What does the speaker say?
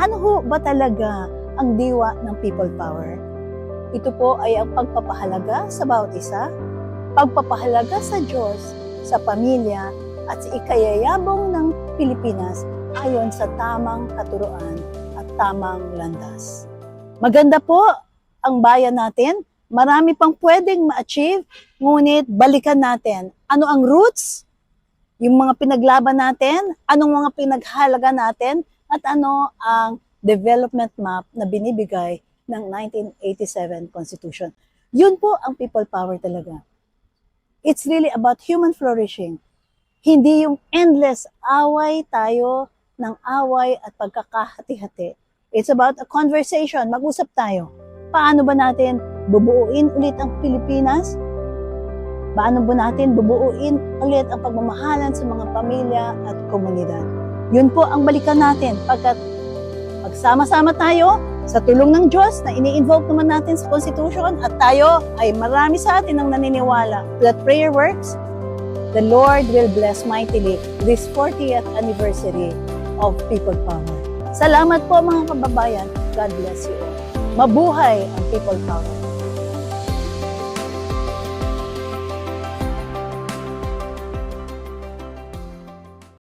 Ano ho ba talaga ang diwa ng people power? Ito po ay ang pagpapahalaga sa bawat isa, pagpapahalaga sa Diyos, sa pamilya, at sa ikayayabong ng Pilipinas ayon sa tamang katuruan at tamang landas. Maganda po ang bayan natin, marami pang pwedeng ma-achieve, ngunit balikan natin. Ano ang roots? Yung mga pinaglaban natin, anong mga pinaghalaga natin, at ano ang development map na binibigay ng 1987 Constitution. Yun po ang people power talaga. It's really about human flourishing. Hindi yung endless away tayo ng away at pagkakahati-hati. It's about a conversation. Mag-usap tayo. Paano ba natin bubuuin ulit ang Pilipinas? Paano ba natin bubuuin ulit ang pagmamahalan sa mga pamilya at komunidad? Yun po ang balikan natin pagkat pagsama-sama tayo sa tulong ng Diyos na ini-invoke naman natin sa Constitution at tayo ay marami sa atin ang naniniwala that prayer works. The Lord will bless mightily this 40th anniversary of People Power. Salamat po mga kababayan. God bless you all. Mabuhay ang People Power.